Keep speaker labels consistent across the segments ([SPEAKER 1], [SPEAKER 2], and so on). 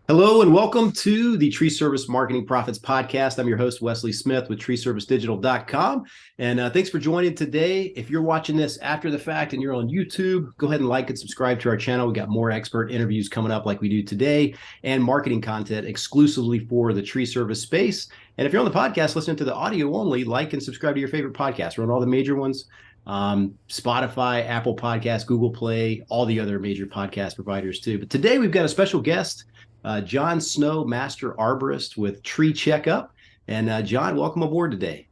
[SPEAKER 1] Hello and welcome to the Tree Service Marketing Profits Podcast. I'm your host, Wesley Smith with treeservicedigital.com. And thanks for joining today. If you're watching this after the fact and you're on YouTube, go ahead and like and subscribe to our channel. We got more expert interviews coming up like we do today and marketing content exclusively for the tree service space. And if you're on the podcast listening to the audio only, like and subscribe to your favorite podcast. We're on all the major ones. Spotify, Apple Podcasts, Google Play, all the other major podcast providers too. But today we've got a special guest, John Snow, Master Arborist with Tree Checkup. And John, welcome aboard today.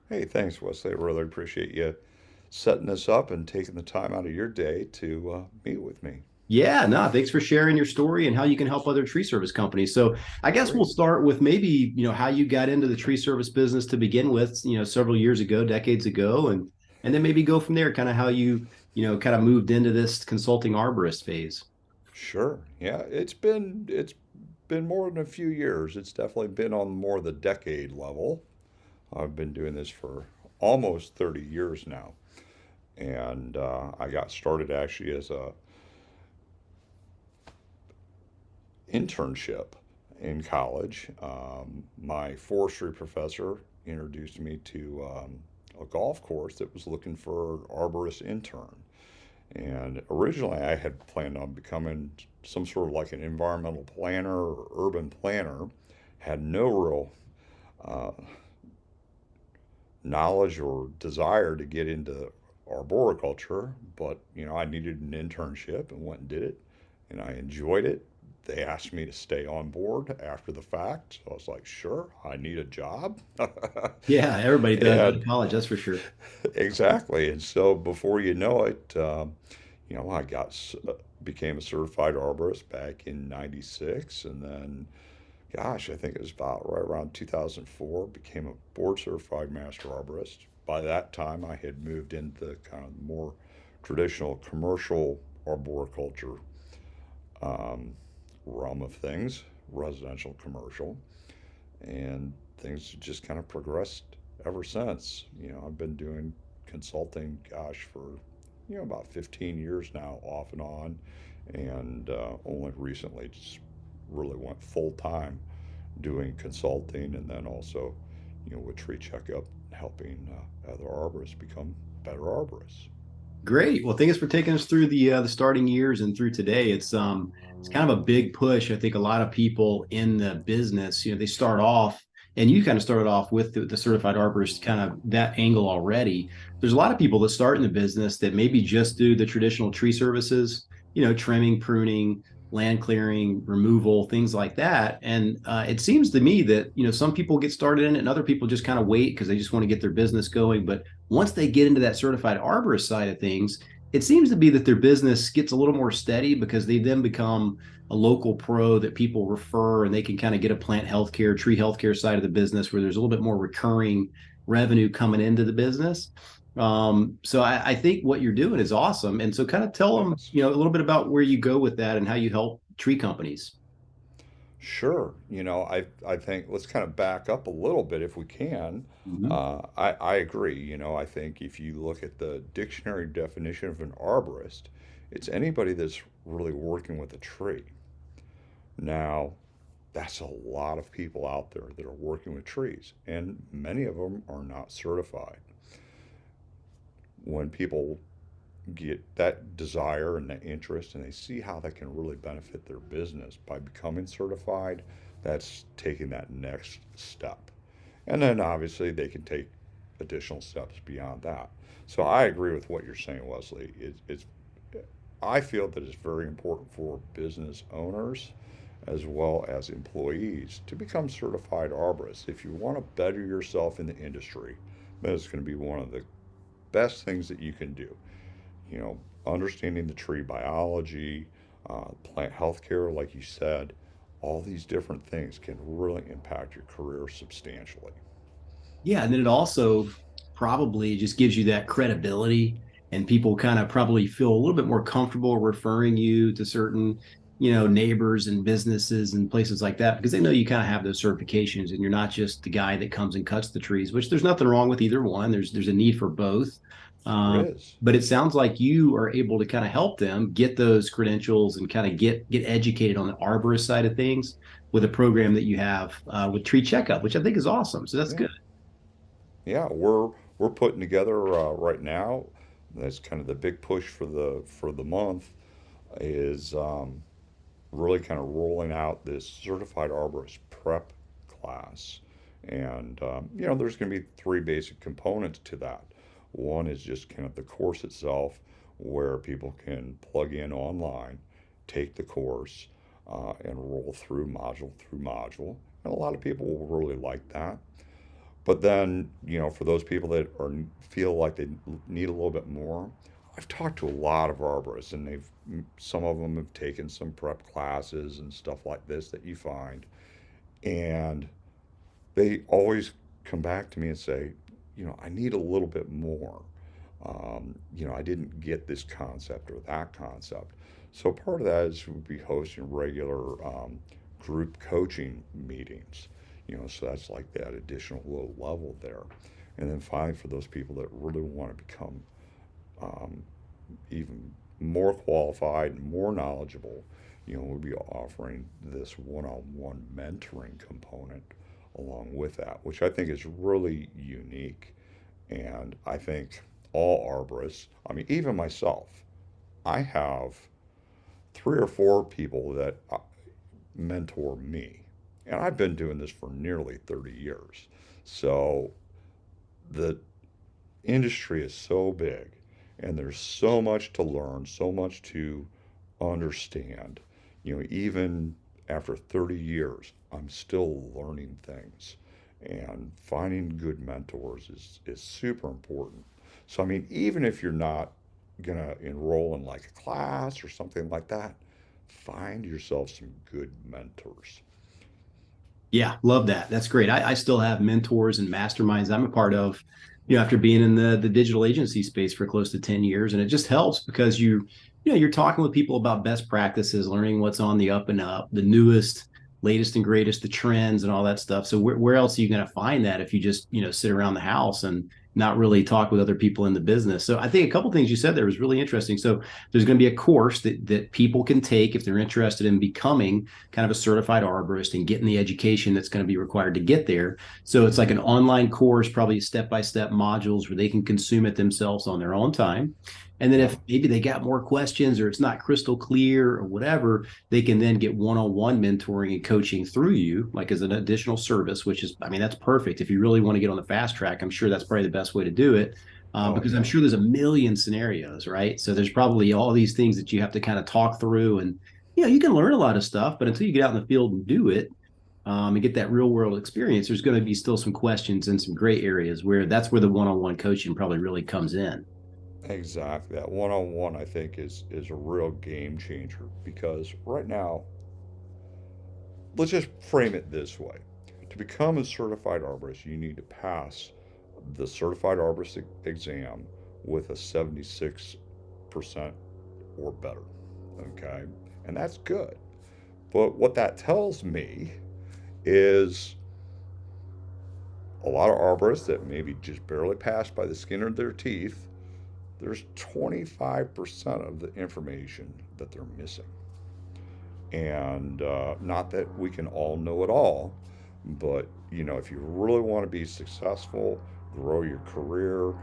[SPEAKER 2] Hey, thanks, Wesley. I really appreciate you setting this up and taking the time out of your day to meet with me.
[SPEAKER 1] Yeah, no, thanks for sharing your story and how you can help other tree service companies. So I guess we'll
[SPEAKER 2] Great.
[SPEAKER 1] start with maybe, how you got into the tree service business to begin with, several years ago, decades ago, and then maybe go from there, kind of how you, kind of moved into this consulting arborist phase.
[SPEAKER 2] Sure. Yeah, it's been more than a few years. It's definitely been on more the decade level. I've been doing this for almost 30 years now, and I got started actually as a internship in college. My forestry professor introduced me to a golf course that was looking for an arborist intern. And originally, I had planned on becoming some sort of like an environmental planner or urban planner. Had no real uh, knowledge or desire to get into arboriculture, but I needed an internship and went and did it, and I enjoyed it. They asked me to stay on board after the fact, so I was like, sure, I need a job.
[SPEAKER 1] Yeah, everybody does
[SPEAKER 2] And
[SPEAKER 1] in college, that's for sure.
[SPEAKER 2] exactly. And so before you know it, I became a certified arborist back in '96, and then, gosh, I think it was about right around 2004, became a board certified master arborist. By that time, I had moved into the kind of more traditional commercial arboriculture um, realm of things, residential, commercial, and things just kind of progressed ever since. I've been doing consulting, gosh, for about 15 years now, off and on, and only recently just really went full time doing consulting, and then also, with Tree Checkup, helping other arborists become better arborists.
[SPEAKER 1] Great. Well, thanks for taking us through the starting years and through today. It's kind of a big push. I think a lot of people in the business, they start off, and you kind of started off with the certified arborist, kind of that angle already. There's a lot of people that start in the business that maybe just do the traditional tree services, trimming, pruning, land clearing, removal, things like that. And it seems to me that some people get started in it, and other people just kind of wait because they just want to get their business going. But once they get into that certified arborist side of things, it seems to be that their business gets a little more steady because they then become a local pro that people refer, and they can kind of get a plant healthcare, tree healthcare side of the business where there's a little bit more recurring revenue coming into the business. So I think what you're doing is awesome. And so kind of tell them,
[SPEAKER 2] Yes.
[SPEAKER 1] a little bit about where you go with that and how you help tree companies.
[SPEAKER 2] Sure. I think let's kind of back up a little bit if we can.
[SPEAKER 1] Mm-hmm.
[SPEAKER 2] I agree. I think if you look at the dictionary definition of an arborist, it's anybody that's really working with a tree. Now, that's a lot of people out there that are working with trees, and many of them are not certified. When people get that desire and that interest and they see how that can really benefit their business by becoming certified, that's taking that next step. And then obviously they can take additional steps beyond that. So I agree with what you're saying, Wesley. I feel that it's very important for business owners as well as employees to become certified arborists. If you want to better yourself in the industry, then it's going to be one of the best things that you can do. you know, Understanding the tree biology, plant healthcare, like you said, all these different things can really impact your career substantially.
[SPEAKER 1] Yeah, and then it also probably just gives you that credibility, and people kind of probably feel a little bit more comfortable referring you to certain, neighbors and businesses and places like that because they know you kind of have those certifications and you're not just the guy that comes and cuts the trees, which there's nothing wrong with either one. There's a need for both.
[SPEAKER 2] There is.
[SPEAKER 1] But it sounds like you are able to kind of help them get those credentials and kind of get educated on the arborist side of things with a program that you have with Tree Checkup, which I think is awesome. So that's
[SPEAKER 2] Yeah.
[SPEAKER 1] good.
[SPEAKER 2] Yeah, we're putting together right now. That's kind of the big push for the month is really kind of rolling out this certified arborist prep class. And, there's going to be three basic components to that. One is just kind of the course itself, where people can plug in online, take the course, and roll through module. And a lot of people will really like that. But then, for those people that feel like they need a little bit more, I've talked to a lot of arborists, and some of them have taken some prep classes and stuff like this that you find, and they always come back to me and say, I need a little bit more. I didn't get this concept or that concept. So part of that is we'll be hosting regular group coaching meetings. So that's like that additional little level there. And then finally, for those people that really want to become um, even more qualified and more knowledgeable, we'll be offering this one-on-one mentoring component along with that, which I think is really unique. And I think all arborists, I mean, even myself, I have three or four people that mentor me. And I've been doing this for nearly 30 years. So the industry is so big and there's so much to learn, so much to understand. Even after 30 years, I'm still learning things. And finding good mentors is super important. So, I mean, even if you're not going to enroll in like a class or something like that, find yourself some good mentors.
[SPEAKER 1] Yeah, love that. That's great. I still have mentors and masterminds I'm a part of, after being in the digital agency space for close to 10 years. And it just helps because you're talking with people about best practices, learning what's on the up and up, the newest, latest and greatest, the trends and all that stuff. So where else are you going to find that if you just, sit around the house and not really talk with other people in the business? So I think a couple things you said there was really interesting. So there's going to be a course that people can take if they're interested in becoming kind of a certified arborist and getting the education that's going to be required to get there. So it's like an online course, probably step by step modules where they can consume it themselves on their own time. And then
[SPEAKER 2] Yeah.
[SPEAKER 1] if maybe they got more questions or it's not crystal clear or whatever, they can then get one-on-one mentoring and coaching through you, like as an additional service, which is, I mean, that's perfect. If you really want to get on the fast track, I'm sure that's probably the best way to do it.
[SPEAKER 2] Oh,
[SPEAKER 1] Because I'm
[SPEAKER 2] yeah.
[SPEAKER 1] sure there's a million scenarios, right? So there's probably all these things that you have to kind of talk through and you can learn a lot of stuff, but until you get out in the field and do it and get that real world experience, there's going to be still some questions and some gray areas where that's where the one on one coaching probably really comes in.
[SPEAKER 2] Exactly. That one-on-one, I think, is a real game changer because right now, let's just frame it this way. To become a certified arborist, you need to pass the certified arborist exam with a 76% or better. Okay? And that's good. But what that tells me is a lot of arborists that maybe just barely passed by the skin of their teeth, there's 25% of the information that they're missing. And not that we can all know it all, but if you really want to be successful, grow your career,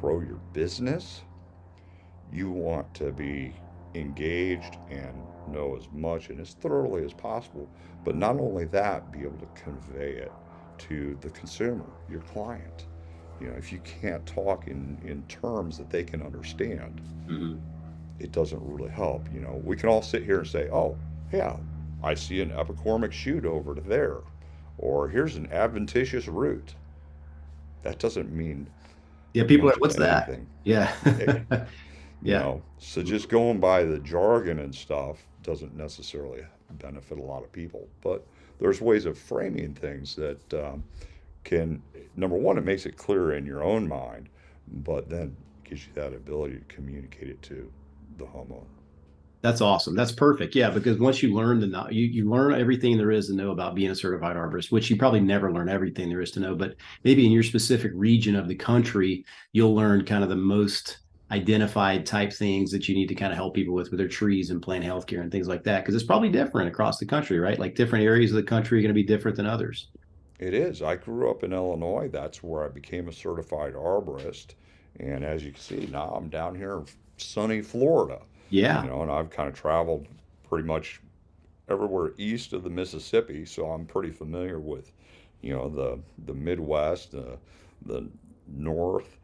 [SPEAKER 2] grow your business, you want to be engaged and know as much and as thoroughly as possible. But not only that, be able to convey it to the consumer, your client. If you can't talk in terms that they can understand,
[SPEAKER 1] Mm-hmm.
[SPEAKER 2] it doesn't really help. We can all sit here and say, oh, yeah, I see an epicormic shoot over to there, or here's an adventitious root. That doesn't mean
[SPEAKER 1] Yeah, people are
[SPEAKER 2] much
[SPEAKER 1] like,
[SPEAKER 2] of
[SPEAKER 1] what's that?
[SPEAKER 2] anything.
[SPEAKER 1] Yeah.
[SPEAKER 2] It,
[SPEAKER 1] Yeah.
[SPEAKER 2] so just going by the jargon and stuff doesn't necessarily benefit a lot of people. But there's ways of framing things that can, number one, it makes it clear in your own mind, but then gives you that ability to communicate it to the homeowner.
[SPEAKER 1] That's awesome. That's perfect. Yeah, because once you learn you learn everything there is to know about being a certified arborist, which you probably never learn everything there is to know, but maybe in your specific region of the country, you'll learn kind of the most identified type things that you need to kind of help people with their trees and plant healthcare and things like that. Because it's probably different across the country, right? Like different areas of the country are going to be different than others.
[SPEAKER 2] It is. I grew up in Illinois. That's where I became a certified arborist. And as you can see, now I'm down here in sunny Florida,
[SPEAKER 1] Yeah.
[SPEAKER 2] and I've kind of traveled pretty much everywhere east of the Mississippi, so I'm pretty familiar with, the Midwest, the North,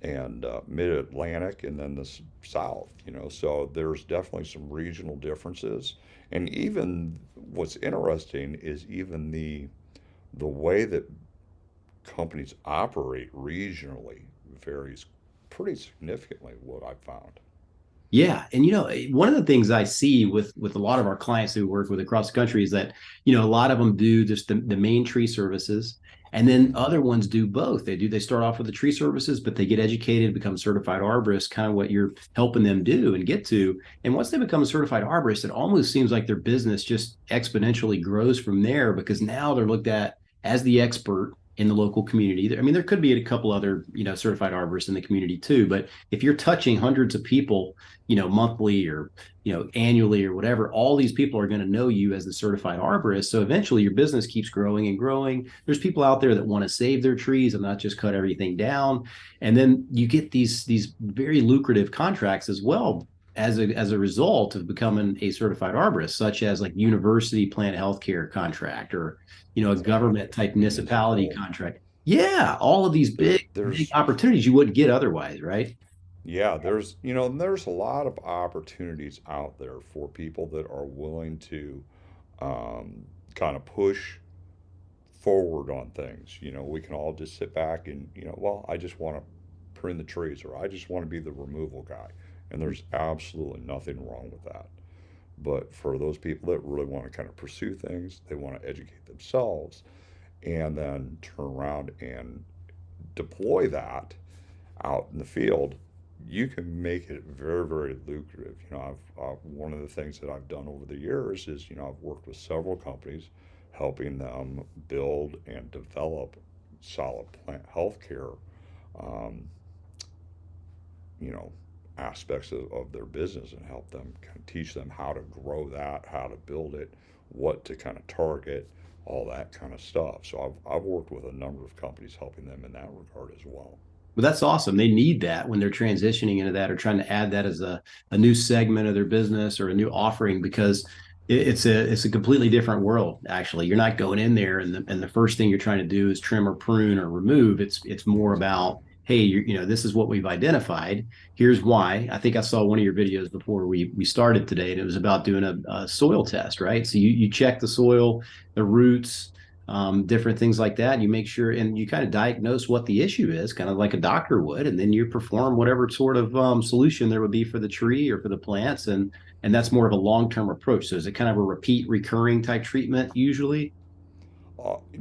[SPEAKER 2] and Mid-Atlantic, and then the South. So there's definitely some regional differences, and even what's interesting is even the way that companies operate regionally varies pretty significantly. What I've found.
[SPEAKER 1] Yeah, and one of the things I see with a lot of our clients that we work with across the country is that a lot of them do just the main tree services, and then
[SPEAKER 2] Hmm.
[SPEAKER 1] other ones do both. They start off with the tree services, but they get educated, become certified arborists, kind of what you're helping them do and get to. And once they become a certified arborist, it almost seems like their business just exponentially grows from there because now they're looked at as the expert in the local community. I mean, there could be a couple other certified arborists in the community too, but if you're touching hundreds of people monthly or annually or whatever, all these people are going to know you as the certified arborist. So eventually your business keeps growing and growing. There's people out there that want to save their trees and not just cut everything down. And then you get these very lucrative contracts as well as a result of becoming a certified arborist, such as like university plant healthcare contract or a government
[SPEAKER 2] Exactly.
[SPEAKER 1] type municipality
[SPEAKER 2] Municipal.
[SPEAKER 1] contract. Yeah, all of these
[SPEAKER 2] There,
[SPEAKER 1] big
[SPEAKER 2] there's
[SPEAKER 1] opportunities you wouldn't get otherwise, right?
[SPEAKER 2] Yeah, there's a lot of opportunities out there for people that are willing to um, kind of push forward on things. We can all just sit back and, well, I just want to prune the trees, or I just want to be the removal guy. And there's absolutely nothing wrong with that. But for those people that really want to kind of pursue things, they want to educate themselves and then turn around and deploy that out in the field, you can make it very, very lucrative. I've one of the things that I've done over the years is, I've worked with several companies, helping them build and develop solid plant healthcare, um, you know, aspects of their business, and help them kind of teach them how to grow that, how to build it, what to kind of target, all that kind of stuff. So I've worked with a number of companies helping them in that regard as well.
[SPEAKER 1] But that's awesome. They need that when they're transitioning into that or trying to add that as a new segment of their business or a new offering because it's a completely different world. Actually, you're not going in there and the first thing you're trying to do is trim or prune or remove. It's more
[SPEAKER 2] Exactly.
[SPEAKER 1] about hey, this is what we've identified. Here's why. I think I saw one of your videos before we started today, and it was about doing a soil test, right? So you check the soil, the roots, different things like that. You make sure and you kind of diagnose what the issue is, kind of like a doctor would, and then you perform whatever sort of solution there would be for the tree or for the plants, and that's more of a long term approach. So is it kind of a repeat, recurring type treatment usually?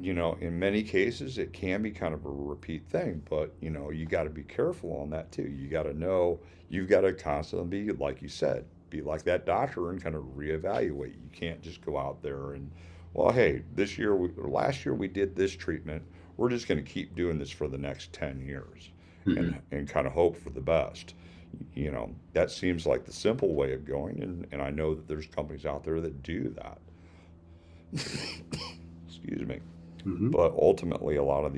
[SPEAKER 2] In many cases, it can be kind of a repeat thing, but you got to be careful on that too. You got to know, you've got to constantly be, like you said, be like that doctor and kind of reevaluate. You can't just go out there and, well, hey, or last year we did this treatment. We're just going to keep doing this for the next 10 years
[SPEAKER 1] Mm-hmm.
[SPEAKER 2] and kind of hope for the best. That seems like the simple way of going, and I know that there's companies out there that do that. Excuse me.
[SPEAKER 1] Mm-hmm.
[SPEAKER 2] But ultimately, a lot of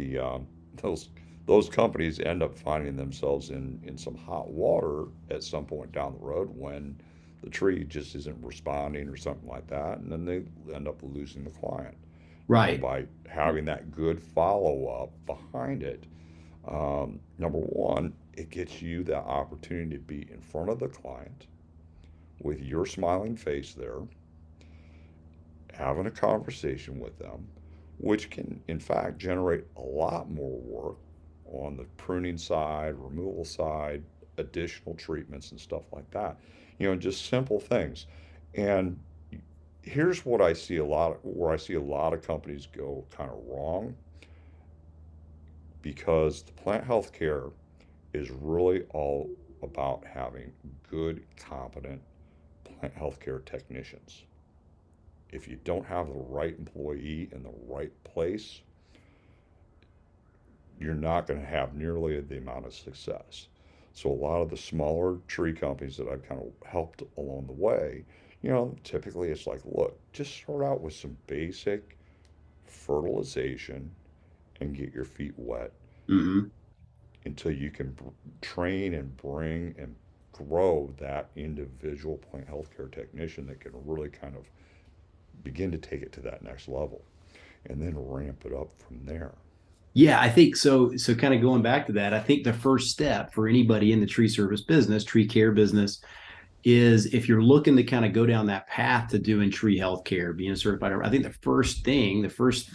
[SPEAKER 2] those those companies end up finding themselves in some hot water at some point down the road when the tree just isn't responding or something like that, and then they end up losing the client.
[SPEAKER 1] Right.
[SPEAKER 2] By having that good follow up behind it, number one, it gets you the opportunity to be in front of the client with your smiling face there, having a conversation with them, which can, in fact, generate a lot more work on the pruning side, removal side, additional treatments, and stuff like that. Just simple things. And here's what I see a lot of, where I see a lot of companies go kind of wrong, because the plant health care is really all about having good, competent plant healthcare technicians. If you don't have the right employee in the right place, you're not going to have nearly the amount of success. So a lot of the smaller tree companies that I've kind of helped along the way, typically it's like, look, just start out with some basic fertilization and get your feet wet
[SPEAKER 1] Hmm.
[SPEAKER 2] until you can train and bring and grow that individual plant healthcare technician that can really kind of begin to take it to that next level and then ramp it up from there.
[SPEAKER 1] Yeah, I think so. So, kind of going back to that, I think the first step for anybody in the tree service business, tree care business, is if you're looking to kind of go down that path to doing tree healthcare, being a certified arborist, I think the first thing, the first,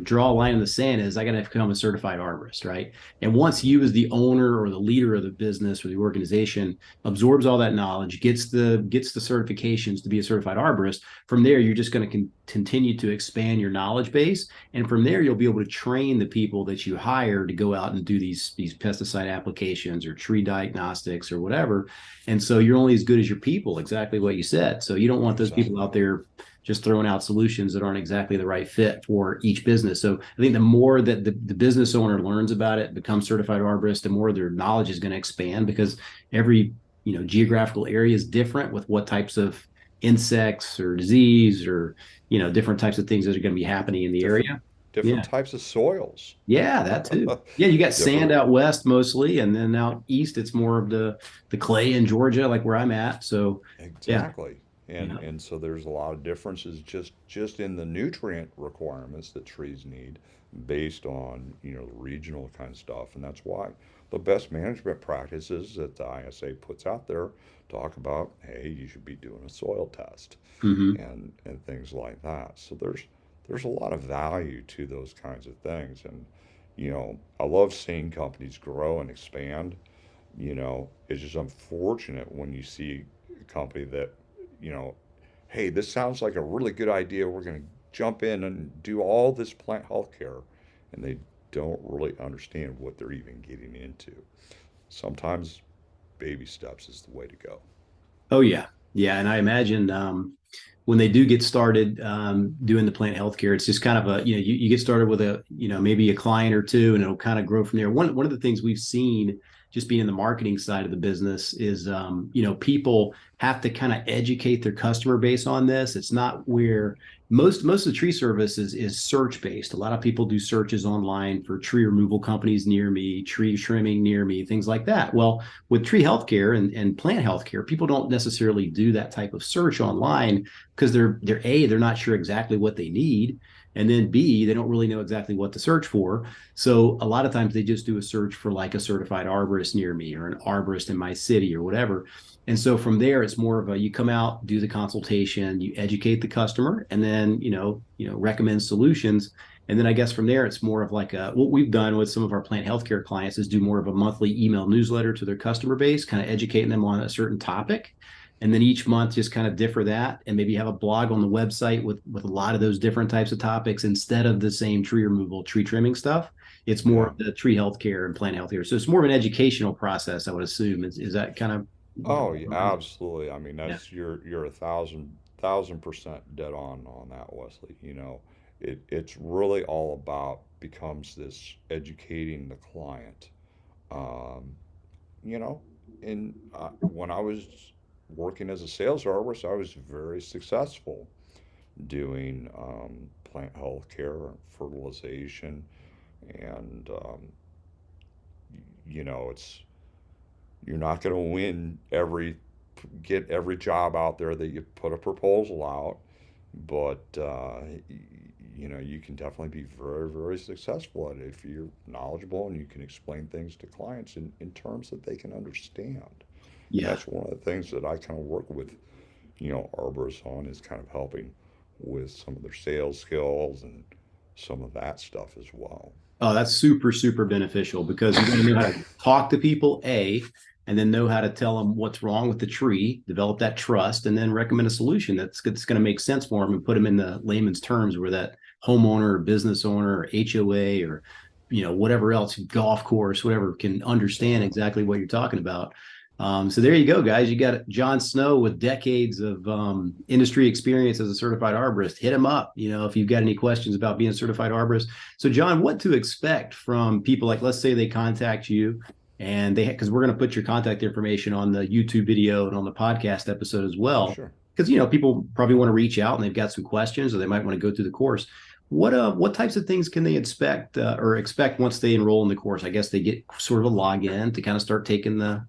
[SPEAKER 1] draw a line in the sand is I got to become a certified arborist, right? And once you as the owner or the leader of the business or the organization absorbs all that knowledge, gets the certifications to be a certified arborist, from there you're just going to continue to expand your knowledge base. And from there, you'll be able to train the people that you hire to go out and do these pesticide applications or tree diagnostics or whatever. And so you're only as good as your people, exactly what you said. So you don't want those people
[SPEAKER 2] Exactly.
[SPEAKER 1] out there just throwing out solutions that aren't exactly the right fit for each business. So I think the more that the business owner learns about it, becomes certified arborist, the more their knowledge is going to expand because every geographical area is different with what types of insects or disease or different types of things that are going to be happening in the
[SPEAKER 2] Different
[SPEAKER 1] area.
[SPEAKER 2] different
[SPEAKER 1] Yeah.
[SPEAKER 2] types of soils.
[SPEAKER 1] Yeah, that too. Yeah, you got sand
[SPEAKER 2] Different.
[SPEAKER 1] out west mostly, and then out east it's more of the clay in Georgia, like where I'm at. So yeah,
[SPEAKER 2] Exactly. And
[SPEAKER 1] yeah.
[SPEAKER 2] and so there's a lot of differences just in the nutrient requirements that trees need based on, the regional kind of stuff. And that's why the best management practices that the ISA puts out there talk about, hey, you should be doing a soil test
[SPEAKER 1] Hmm.
[SPEAKER 2] and things like that. So there's a lot of value to those kinds of things. And, I love seeing companies grow and expand. It's just unfortunate when you see a company that, you know, hey, this sounds like a really good idea. We're going to jump in and do all this plant health care. And they don't really understand what they're even getting into. Sometimes baby steps is the way to go.
[SPEAKER 1] Oh yeah, yeah, and I imagine when they do get started doing the plant healthcare, it's just kind of a you get started with a maybe a client or two, and it'll kind of grow from there. One of the things we've seen just being in the marketing side of the business is people have to kind of educate their customer base on this. It's not where most of the tree service is search based. A lot of people do searches online for tree removal companies near me, tree trimming near me, things like that. Well, with tree healthcare and plant healthcare, people don't necessarily do that type of search online because they're not sure exactly what they need, and then B, they don't really know exactly what to search for. So a lot of times they just do a search for like a certified arborist near me or an arborist in my city or whatever. And so from there, it's more of a you come out, do the consultation, you educate the customer, and then recommend solutions. And then I guess from there, it's more of like what we've done with some of our plant healthcare clients is do more of a monthly email newsletter to their customer base, kind of educating them on a certain topic. And then each month, just kind of differ that and maybe have a blog on the website with a lot of those different types of topics instead of the same tree removal, tree trimming stuff. It's more
[SPEAKER 2] Yeah.
[SPEAKER 1] of the tree healthcare and plant healthcare. So it's more of an educational process, I would assume. Is that kind of
[SPEAKER 2] Oh, yeah, absolutely. I mean,
[SPEAKER 1] yeah.
[SPEAKER 2] that's you're a thousand percent dead on that, Wesley. It's really all about becomes this educating the client. Um, you know, and when I was working as a sales arborist, I was very successful doing plant health care, fertilization, and it's you're not going to win get every job out there that you put a proposal out, but you can definitely be very, very successful at it if you're knowledgeable and you can explain things to clients in terms that they can understand. And
[SPEAKER 1] Yeah.
[SPEAKER 2] that's one of the things that I kind of work with, arborists on is kind of helping with some of their sales skills and some of that stuff as well.
[SPEAKER 1] Oh, that's super, super beneficial because you got to know how to talk to people, and then know how to tell them what's wrong with the tree, develop that trust, and then recommend a solution that's going to make sense for them and put them in the layman's terms where that homeowner or business owner or HOA or whatever else, golf course, whatever, can understand
[SPEAKER 2] Yeah.
[SPEAKER 1] exactly what you're talking about. So there you go, guys. You got John Snow with decades of industry experience as a certified arborist. Hit him up, if you've got any questions about being a certified arborist. So, John, what to expect from people? Like, let's say they contact you, and because we're going to put your contact information on the YouTube video and on the podcast episode as
[SPEAKER 2] Oh,
[SPEAKER 1] well.
[SPEAKER 2] sure.
[SPEAKER 1] Because people probably want to reach out and they've got some questions, or they might want to go through the course. What types of things can they expect once they enroll in the course? I guess they get sort of a login to kind of start taking the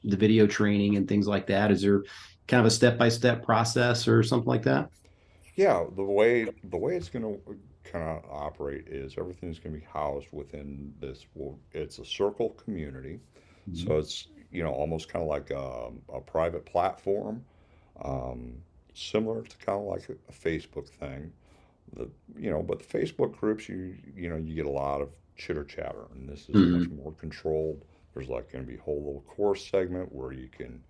[SPEAKER 1] video training and things like that. Is there kind of a step-by-step process or something like that?
[SPEAKER 2] Yeah, the way it's going to kind of operate is everything's going to be housed within this. Well, it's a circle community, so
[SPEAKER 1] Mhm.
[SPEAKER 2] it's almost kind of like a private platform, um, similar to kind of like a Facebook thing. The but the Facebook groups you get a lot of chitter chatter, and this is much
[SPEAKER 1] Mhm.
[SPEAKER 2] more controlled. There's like going to be a whole little course segment where you can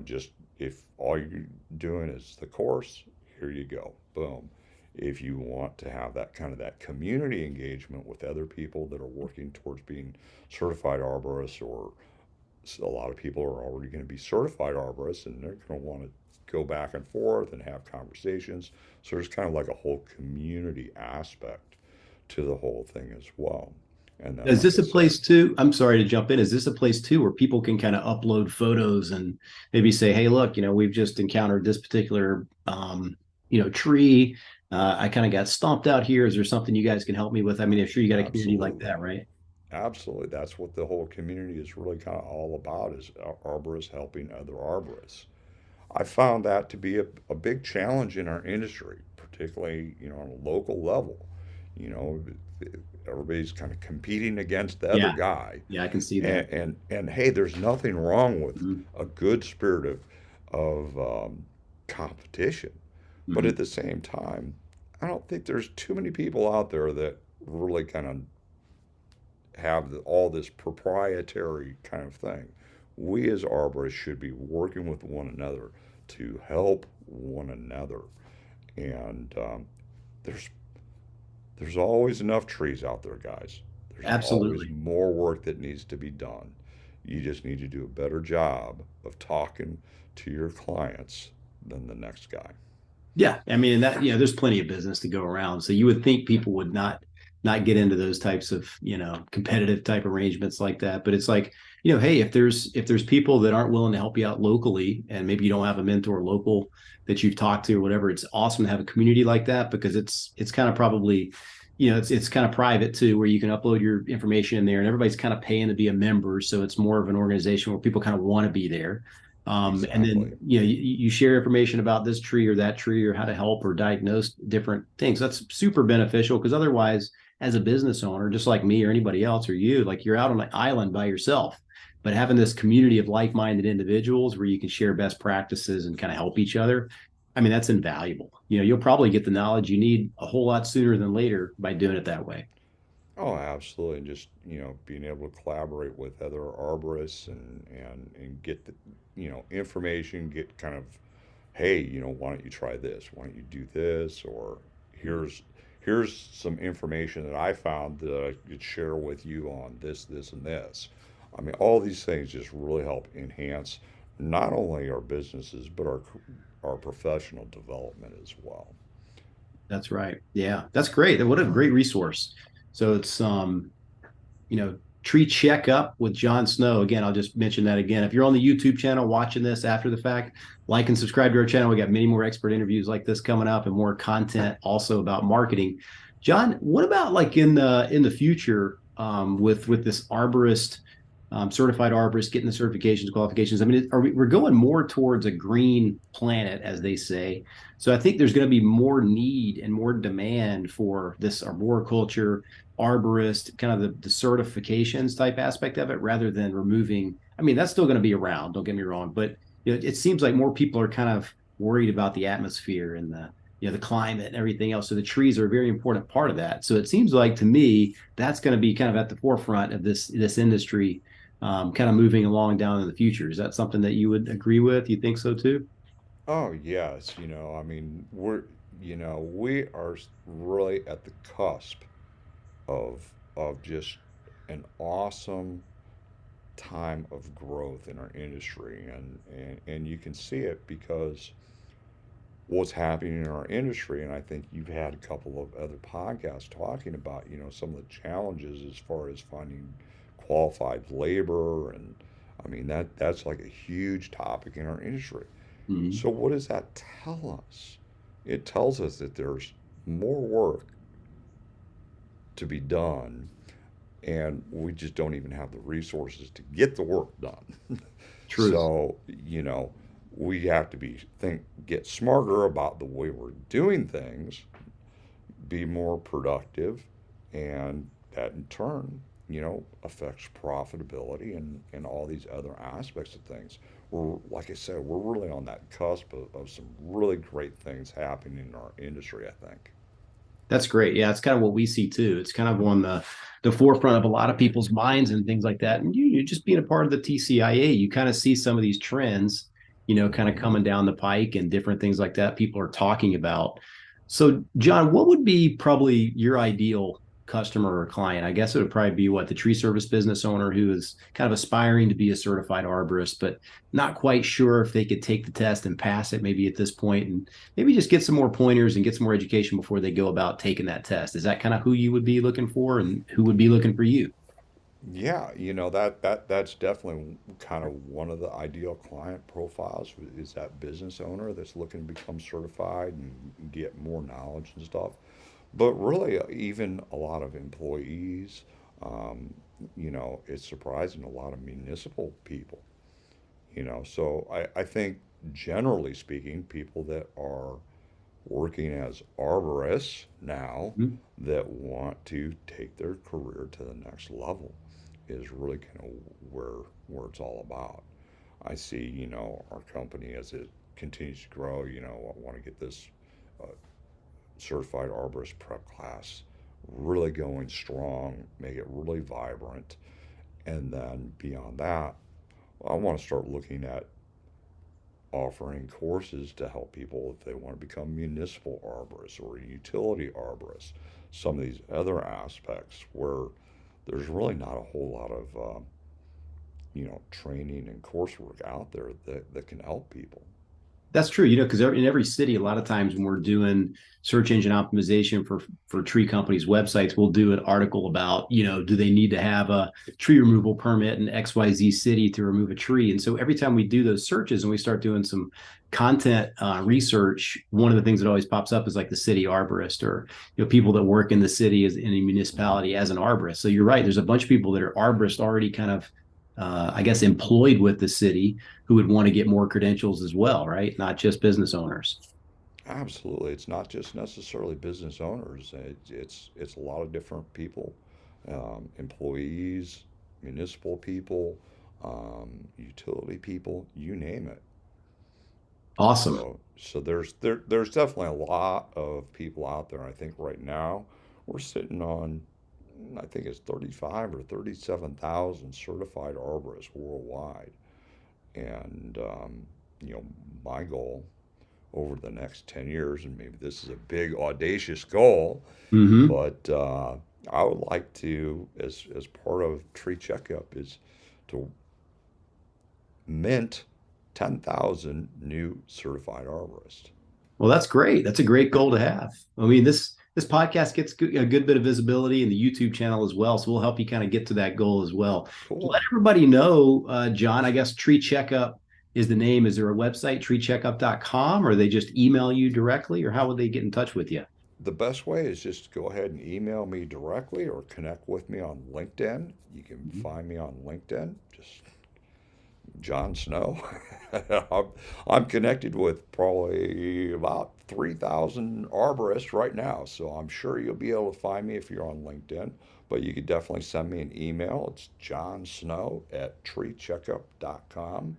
[SPEAKER 2] just if all you're doing is the course, here you go, boom. If you want to have that kind of that community engagement with other people that are working towards being certified arborists, or a lot of people are already going to be certified arborists and they're going to want to go back and forth and have conversations. So there's kind of like a whole community aspect to the whole thing as well. And then,
[SPEAKER 1] Is
[SPEAKER 2] like
[SPEAKER 1] this
[SPEAKER 2] I
[SPEAKER 1] a
[SPEAKER 2] said,
[SPEAKER 1] place too? I'm sorry to jump in. Is this a place too where people can kind of upload photos and maybe say, "Hey, look, we've just encountered this particular, tree. I kind of got stomped out here. Is there something you guys can help me with?" I mean, I'm sure you got a community like
[SPEAKER 2] absolutely,
[SPEAKER 1] that, right?
[SPEAKER 2] absolutely, that's what the whole community is really kind of all about, is arborists helping other arborists. I found that to be a big challenge in our industry, particularly, on a local level. You know, everybody's kind of competing against the other
[SPEAKER 1] Yeah,
[SPEAKER 2] guy.
[SPEAKER 1] yeah, I can see that.
[SPEAKER 2] And hey, there's nothing wrong with
[SPEAKER 1] Mhm.
[SPEAKER 2] a good spirit of competition. But
[SPEAKER 1] Mhm.
[SPEAKER 2] at the same time, I don't think there's too many people out there that really kind of have all this proprietary kind of thing. We as arborists should be working with one another to help one another. And there's there's always enough trees out there, guys. There's always
[SPEAKER 1] Absolutely.
[SPEAKER 2] more work that needs to be done. You just need to do a better job of talking to your clients than the next guy.
[SPEAKER 1] Yeah, I mean, and that there's plenty of business to go around. So you would think people would not get into those types of competitive type arrangements like that. But it's like hey, if there's people that aren't willing to help you out locally, and maybe you don't have a mentor local that you've talked to or whatever, it's awesome to have a community like that because it's kind of probably it's kind of private too, where you can upload your information in there, and everybody's kind of paying to be a member. So it's more of an organization where people kind of want to be there. And then
[SPEAKER 2] Exactly.
[SPEAKER 1] you share information about this tree or that tree or how to help or diagnose different things. That's super beneficial because otherwise, as a business owner, just like me or anybody else or you, like you're out on an island by yourself. But having this community of like-minded individuals where you can share best practices and kind of help each other, I mean, that's invaluable. You'll probably get the knowledge you need a whole lot sooner than later by doing it that way.
[SPEAKER 2] Oh, absolutely. And just, being able to collaborate with other arborists and get the, information, get kind of, hey, why don't you try this? Why don't you do this? Or here's some information that I found that I could share with you on this, this, and this. I mean, all these things just really help enhance not only our businesses, but our professional development as well.
[SPEAKER 1] That's right. Yeah, that's great. What a great resource. So it's Tree Checkup with John Snow. Again, I'll just mention that again. If you're on the YouTube channel watching this after the fact, like and subscribe to our channel. We got many more expert interviews like this coming up and more content also about marketing. John, what about like in the future with this arborist, certified arborist, getting the certifications, qualifications? I mean, we're going more towards a green planet, as they say. So I think there's going to be more need and more demand for this arboriculture, arborist, kind of the certifications type aspect of it, rather than removing. I mean, that's still going to be around. Don't get me wrong, but it seems like more people are kind of worried about the atmosphere and the climate and everything else. So the trees are a very important part of that. So it seems like to me that's going to be kind of at the forefront of this industry, kind of moving along down in the future. Is that something that you would agree with? You think so too?
[SPEAKER 2] Oh, yes. I mean, we are really at the cusp of just an awesome time of growth in our industry, and you can see it because what's happening in our industry. And I think you've had a couple of other podcasts talking about, some of the challenges as far as finding qualified labor. And I mean, that's like a huge topic in our industry.
[SPEAKER 1] Mhm.
[SPEAKER 2] So what does that tell us? It tells us that there's more work to be done, and we just don't even have the resources to get the work done.
[SPEAKER 1] Truth.
[SPEAKER 2] So, we have to get smarter about the way we're doing things, be more productive, and that in turn, affects profitability and all these other aspects of things. Like I said, we're really on that cusp of some really great things happening in our industry, I think.
[SPEAKER 1] That's great. Yeah, it's kind of what we see too. It's kind of on the forefront of a lot of people's minds and things like that. And you just being a part of the TCIA, you kind of see some of these trends, kind of
[SPEAKER 2] Hmm.
[SPEAKER 1] coming down the pike and different things like that people are talking about. So, John, what would be probably your ideal customer or client? I guess it would probably be what the tree service business owner who is kind of aspiring to be a certified arborist, but not quite sure if they could take the test and pass it maybe at this point. And maybe just get some more pointers and get some more education before they go about taking that test. Is that kind of who you would be looking for and who would be looking for you?
[SPEAKER 2] Yeah, that's definitely kind of one of the ideal client profiles is that business owner that's looking to become certified and get more knowledge and stuff. But really, even a lot of employees, um, it's surprising a lot of municipal people, So I think generally speaking, people that are working as arborists now
[SPEAKER 1] Mhm.
[SPEAKER 2] that want to take their career to the next level is really kind of where it's all about. I see, our company as it continues to grow, I want to get this uh, certified arborist prep class really going strong, make it really vibrant, and then beyond that, I want to start looking at offering courses to help people if they want to become municipal arborists or utility arborists. Some of these other aspects where there's really not a whole lot of training and coursework out there that can help people.
[SPEAKER 1] That's true, because in every city, a lot of times when we're doing search engine optimization for tree companies' websites, we'll do an article about, do they need to have a tree removal permit in XYZ city to remove a tree? And so every time we do those searches and we start doing some content research, one of the things that always pops up is like the city arborist or people that work in the city as in a municipality as an arborist. So you're right. There's a bunch of people that are arborists already kind of, I guess, employed with the city who would want to get more credentials as well, right? Not just business owners.
[SPEAKER 2] Absolutely, it's not just necessarily business owners. It's a lot of different people, employees, municipal people, utility people, you name it.
[SPEAKER 1] Awesome.
[SPEAKER 2] So there's definitely a lot of people out there. I think right now we're sitting on, I think it's 35 or 37,000 certified arborists worldwide, and my goal over the next 10 years, and maybe this is a big audacious goal,
[SPEAKER 1] Mm-hmm.
[SPEAKER 2] but I would like to, as part of Tree Checkup, is to mint 10,000 new certified arborists.
[SPEAKER 1] Well, that's great. That's a great goal to have. I mean, this podcast gets a good bit of visibility in the YouTube channel as well, so we'll help you kind of get to that goal as well. Let
[SPEAKER 2] Cool.
[SPEAKER 1] everybody know, John. I guess Tree Checkup is the name. Is there a website, treecheckup.com, or they just email you directly, or how would they get in touch with you?
[SPEAKER 2] The best way is just go ahead and email me directly or connect with me on LinkedIn. You can find me on LinkedIn. Just John Snow. I'm, I'm connected with probably about 3,000 arborists right now, so I'm sure you'll be able to find me if you're on LinkedIn. But you could definitely send me an email. It's johnsnow@treecheckup.com.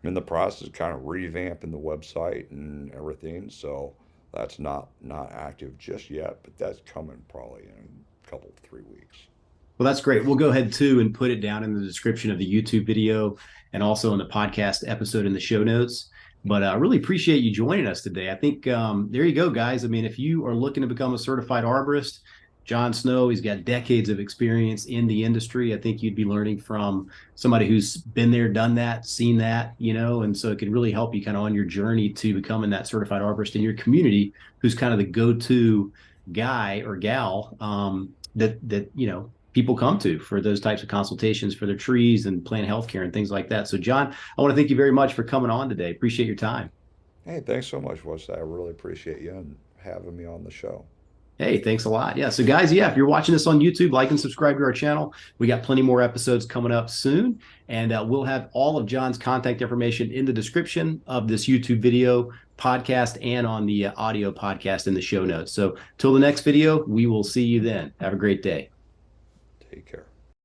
[SPEAKER 2] I'm in the process of kind of revamping the website and everything, so that's not active just yet, but that's coming probably in a couple 3 weeks.
[SPEAKER 1] Well, that's great. We'll go ahead too and put it down in the description of the YouTube video and also in the podcast episode in the show notes. But I really appreciate you joining us today. I think there you go, guys. I mean, if you are looking to become a certified arborist, John Snow. He's got decades of experience in the industry. I think you'd be learning from somebody who's been there, done that, seen that, and so it could really help you kind of on your journey to becoming that certified arborist in your community, who's kind of the go-to guy or gal that people come to for those types of consultations for their trees and plant healthcare and things like that. So, John, I want to thank you very much for coming on today. Appreciate your time.
[SPEAKER 2] Hey, thanks so much, Wes. I really appreciate you and having me on the show.
[SPEAKER 1] Hey, thanks a lot. Yeah. So, guys, yeah, if you're watching this on YouTube, like and subscribe to our channel. We got plenty more episodes coming up soon. And we'll have all of John's contact information in the description of this YouTube video podcast and on the audio podcast in the show notes. So, till the next video, we will see you then. Have a great day.
[SPEAKER 2] Take care.